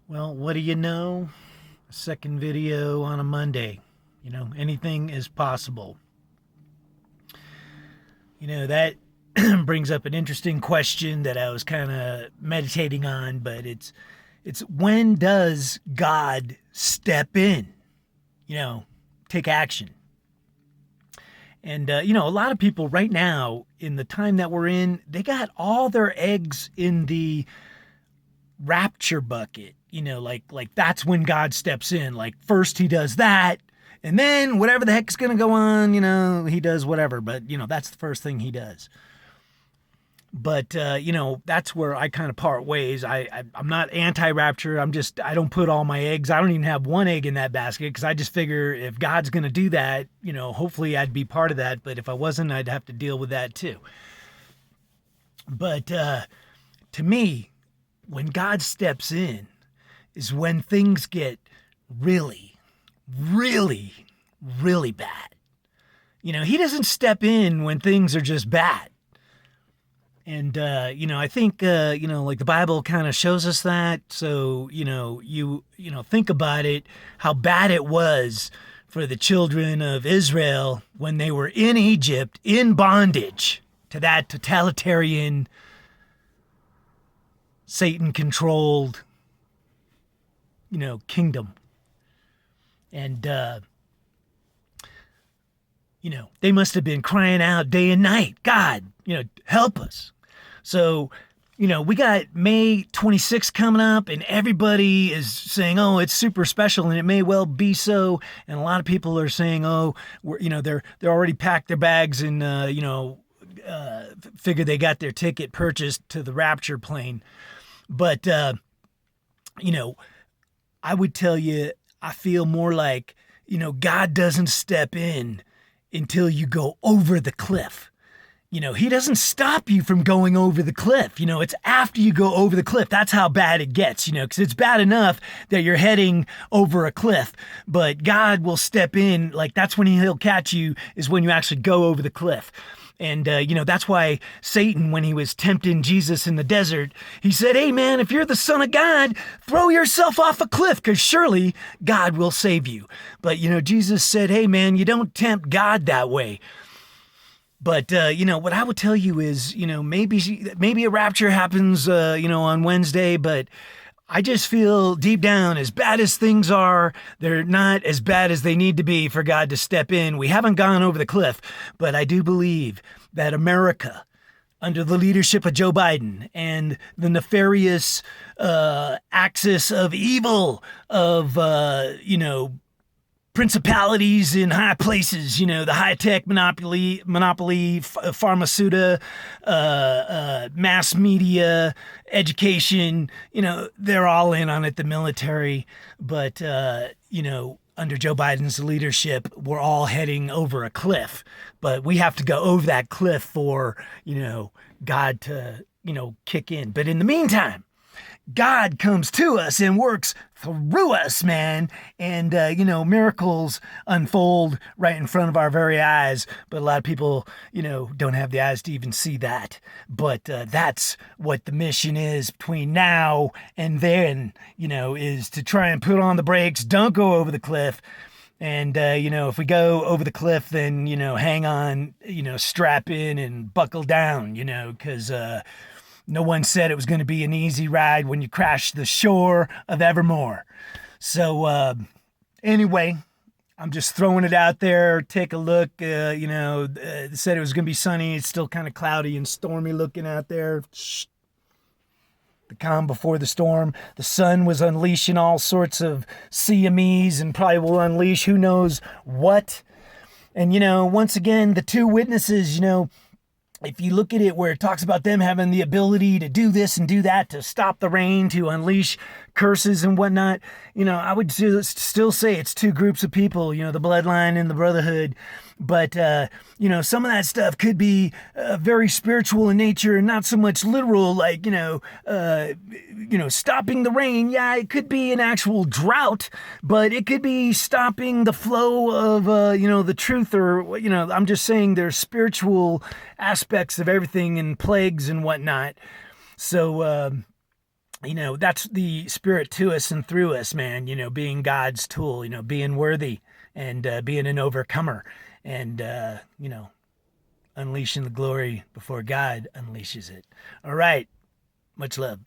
Well, what do you know? A second video on a Monday. Anything is possible. That brings up an interesting question that I was kind of meditating on, but it's when does God step in? You know, take action. And a lot of people right now in the time that we're in, they got all their eggs in the rapture bucket. Like that's when God steps in. Like first he does that, and then whatever the heck's gonna go on, he does whatever. But that's the first thing he does. But that's where I kind of part ways. I'm not anti-rapture. I don't put all my eggs. I don't even have one egg in that basket because I just figure if God's gonna do that, hopefully I'd be part of that. But if I wasn't, I'd have to deal with that too. But to me, when God steps in, is when things get really, really, really bad. He doesn't step in when things are just bad. And, I think, like the Bible kind of shows us that. So, think about it, how bad it was for the children of Israel when they were in Egypt in bondage to that totalitarian, Satan controlled, kingdom. And, they must have been crying out day and night, God, help us. So, we got May 26th coming up, and everybody is saying, oh, it's super special, and it may well be so. And a lot of people are saying, oh, they're already packed their bags and, figure they got their ticket purchased to the rapture plane. But, I would tell you, I feel more like, God doesn't step in until you go over the cliff. He doesn't stop you from going over the cliff. It's after you go over the cliff. That's how bad it gets, because it's bad enough that you're heading over a cliff, but God will step in. Like that's when he'll catch you, is when you actually go over the cliff. And, that's why Satan, when he was tempting Jesus in the desert, he said, hey, man, if you're the son of God, throw yourself off a cliff because surely God will save you. But, Jesus said, hey, man, you don't tempt God that way. But, what I would tell you is, maybe a rapture happens, on Wednesday, but I just feel deep down, as bad as things are, they're not as bad as they need to be for God to step in. We haven't gone over the cliff, but I do believe that America, under the leadership of Joe Biden and the nefarious axis of evil of, principalities in high places, the high-tech monopoly, pharmaceutical, mass media, education, they're all in on it, the military. But, under Joe Biden's leadership, we're all heading over a cliff. But we have to go over that cliff for, God to, kick in. But in the meantime, God comes to us and works through us, man. And, miracles unfold right in front of our very eyes. But a lot of people, don't have the eyes to even see that. But that's what the mission is between now and then, is to try and put on the brakes. Don't go over the cliff. And, if we go over the cliff, then, hang on, strap in and buckle down, because, no one said it was going to be an easy ride when you crash the shore of Evermore. So, anyway, I'm just throwing it out there. Take a look. Said it was going to be sunny. It's still kind of cloudy and stormy looking out there. Shh. The calm before the storm. The sun was unleashing all sorts of CMEs and probably will unleash who knows what. And, once again, the two witnesses, if you look at it where it talks about them having the ability to do this and do that, to stop the rain, to unleash curses and whatnot, I would still say it's two groups of people, the bloodline and the brotherhood. But, some of that stuff could be very spiritual in nature and not so much literal, like, stopping the rain. Yeah, it could be an actual drought, but it could be stopping the flow of, the truth, or, I'm just saying there's spiritual aspects of everything and plagues and whatnot. So, that's the spirit to us and through us, man. Being God's tool, being worthy and being an overcomer and, unleashing the glory before God unleashes it. All right. Much love.